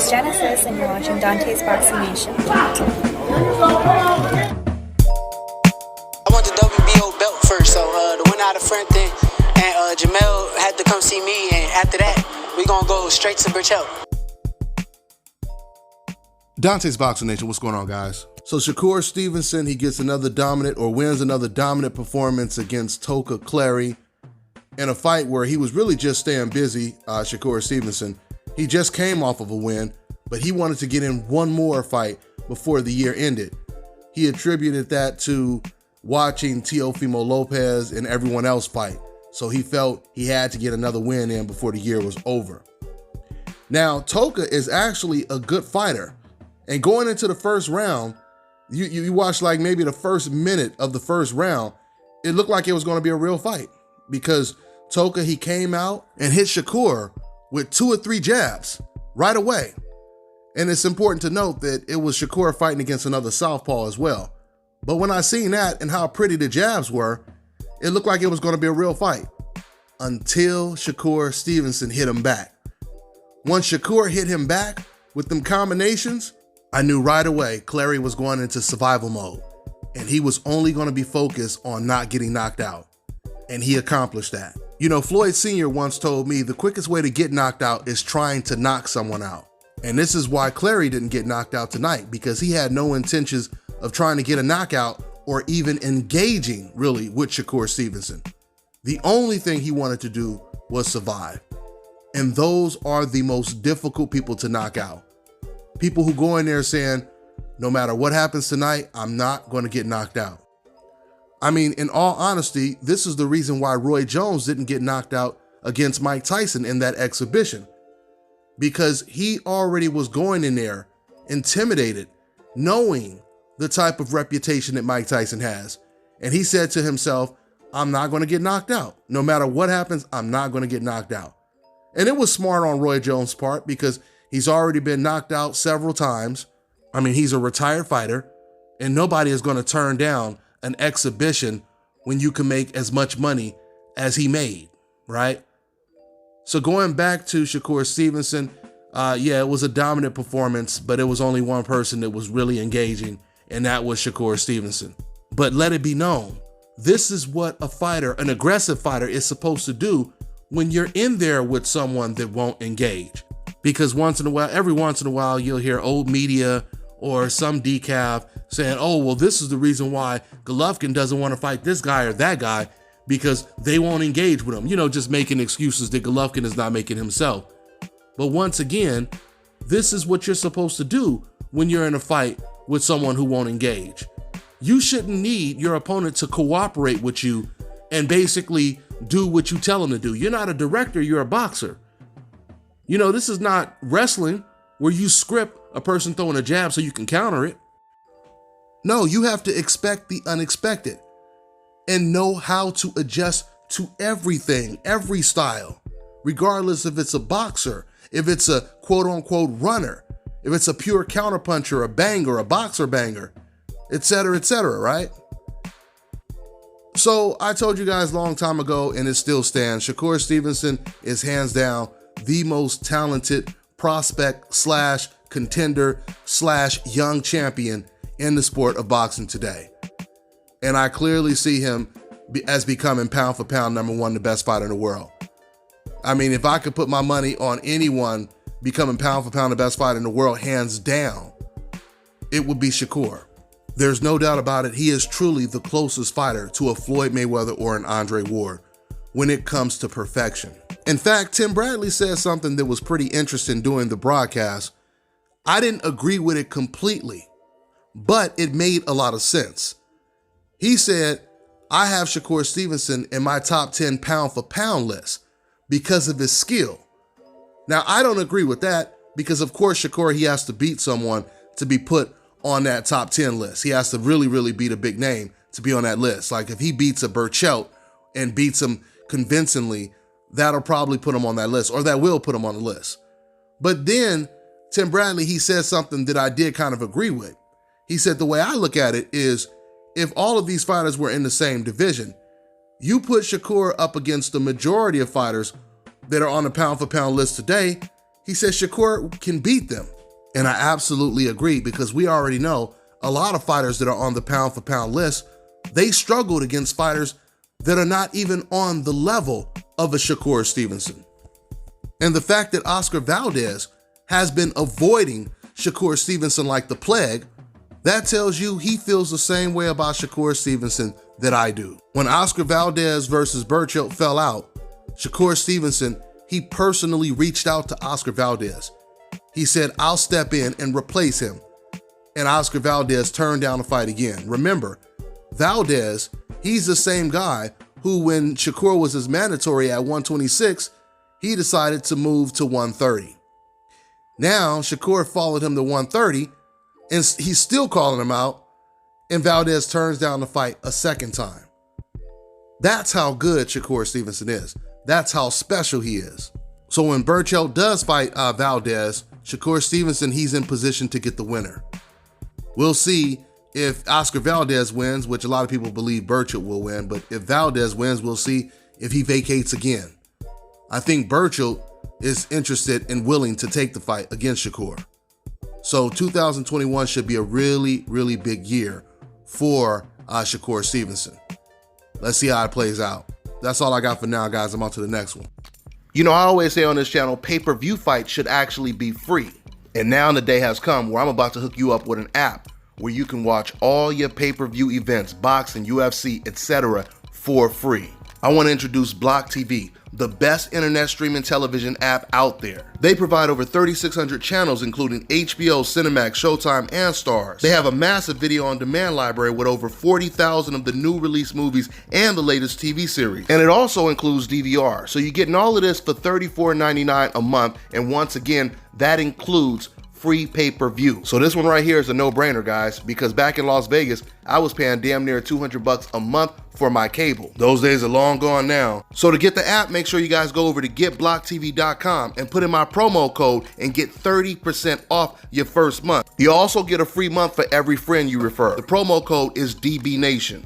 is Genesis, and you're watching Dante's Boxing Nation. I want the WBO belt first, so the winner out of Frente and Jamel had to come see me, and after that, we gonna go straight to Burchell. Dante's Boxing Nation, what's going on, guys? So Shakur Stevenson, he gets another dominant or wins another dominant performance against Toka Clary in a fight where he was really just staying busy, Shakur Stevenson. He just came off of a win, but he wanted to get in one more fight before the year ended. He attributed that to watching Teofimo Lopez and everyone else fight. So he felt he had to get another win in before the year was over. Now, Toka is actually a good fighter. And going into the first round, you watch like maybe the first minute of the first round, it looked like it was going to be a real fight because Toka, he came out and hit Shakur with 2 or 3 jabs right away. And it's important to note that it was Shakur fighting against another southpaw as well. But when I seen that and how pretty the jabs were, it looked like it was going to be a real fight until Shakur Stevenson hit him back. Once Shakur hit him back with them combinations, I knew right away Clary was going into survival mode and he was only going to be focused on not getting knocked out. And he accomplished that. You know, Floyd Sr. once told me the quickest way to get knocked out is trying to knock someone out. And this is why Clary didn't get knocked out tonight, because he had no intentions of trying to get a knockout or even engaging really with Shakur Stevenson. The only thing he wanted to do was survive. And those are the most difficult people to knock out. People who go in there saying, no matter what happens tonight, I'm not going to get knocked out. I mean, in all honesty, this is the reason why Roy Jones didn't get knocked out against Mike Tyson in that exhibition. Because he already was going in there intimidated, knowing the type of reputation that Mike Tyson has. And he said to himself, I'm not going to get knocked out. No matter what happens, I'm not going to get knocked out. And it was smart on Roy Jones' part because he's already been knocked out several times. I mean, he's a retired fighter and nobody is going to turn down an exhibition when you can make as much money as he made, right? So going back to Shakur Stevenson, yeah, it was a dominant performance, but it was only one person that was really engaging, and that was Shakur Stevenson. But let it be known, this is what a fighter, an aggressive fighter, is supposed to do when you're in there with someone that won't engage. Because every once in a while, you'll hear old media or some decaf saying, oh, well, this is the reason why Golovkin doesn't want to fight this guy or that guy, because they won't engage with him. You know, just making excuses that Golovkin is not making himself. But once again, this is what you're supposed to do when you're in a fight with someone who won't engage. You shouldn't need your opponent to cooperate with you and basically do what you tell them to do. You're not a director, you're a boxer. You know, this is not wrestling where you script a person throwing a jab so you can counter it. No, you have to expect the unexpected and know how to adjust to everything, every style, regardless if it's a boxer, if it's a quote unquote runner, if it's a pure counterpuncher, a banger, a boxer banger, etc., right? So I told you guys a long time ago, and it still stands, Shakur Stevenson is hands down the most talented prospect slash contender slash young champion in the sport of boxing today. And I clearly see him as becoming pound for pound #1, the best fighter in the world. I mean, if I could put my money on anyone becoming pound for pound the best fighter in the world, hands down, it would be Shakur. There's no doubt about it. He is truly the closest fighter to a Floyd Mayweather or an Andre Ward when it comes to perfection. In fact, Tim Bradley said something that was pretty interesting during the broadcast. I didn't agree with it completely, but it made a lot of sense. He said, I have Shakur Stevenson in my top 10 pound for pound list because of his skill. Now, I don't agree with that because, of course, Shakur, he has to beat someone to be put on that top 10 list. He has to really, really beat a big name to be on that list. Like if he beats a Burchell and beats him convincingly, that'll probably put him on that list, or that will put him on the list. But then Tim Bradley, he said something that I did kind of agree with. He said, the way I look at it is, if all of these fighters were in the same division, you put Shakur up against the majority of fighters that are on the pound for pound list today, he says Shakur can beat them. And I absolutely agree, because we already know a lot of fighters that are on the pound for pound list, they struggled against fighters that are not even on the level of a Shakur Stevenson. And the fact that Oscar Valdez has been avoiding Shakur Stevenson like the plague, that tells you he feels the same way about Shakur Stevenson that I do. When Oscar Valdez versus Berchelt fell out, Shakur Stevenson, he personally reached out to Oscar Valdez. He said, "I'll step in and replace him." And Oscar Valdez turned down the fight again. Remember, Valdez, he's the same guy who, when Shakur was his mandatory at 126, he decided to move to 130. Now, Shakur followed him to 130, and he's still calling him out, and Valdez turns down the fight a second time. That's how good Shakur Stevenson is. That's how special he is. So when Berchelt does fight Valdez, Shakur Stevenson, he's in position to get the winner. We'll see if Oscar Valdez wins, which a lot of people believe Berchelt will win, but if Valdez wins, we'll see if he vacates again. I think Berchelt is interested and willing to take the fight against Shakur. So 2021 should be a really, really big year for Shakur Stevenson. Let's see how it plays out. That's all I got for now, guys. I'm on to the next one. You know, I always say on this channel, pay-per-view fights should actually be free. And now the day has come where I'm about to hook you up with an app where you can watch all your pay-per-view events, boxing, UFC, etc. for free. I want to introduce Block TV, the best internet streaming television app out there. They provide over 3,600 channels, including HBO, Cinemax, Showtime, and Starz. They have a massive video on demand library with over 40,000 of the new release movies and the latest TV series. And it also includes DVR. So you're getting all of this for $34.99 a month. And once again, that includes free pay-per-view. So this one right here is a no-brainer, guys, because back in Las Vegas, I was paying damn near $200 a month for my cable. Those days are long gone now. So to get the app, make sure you guys go over to getblocktv.com and put in my promo code and get 30% off your first month. You also get a free month for every friend you refer. The promo code is DBNation.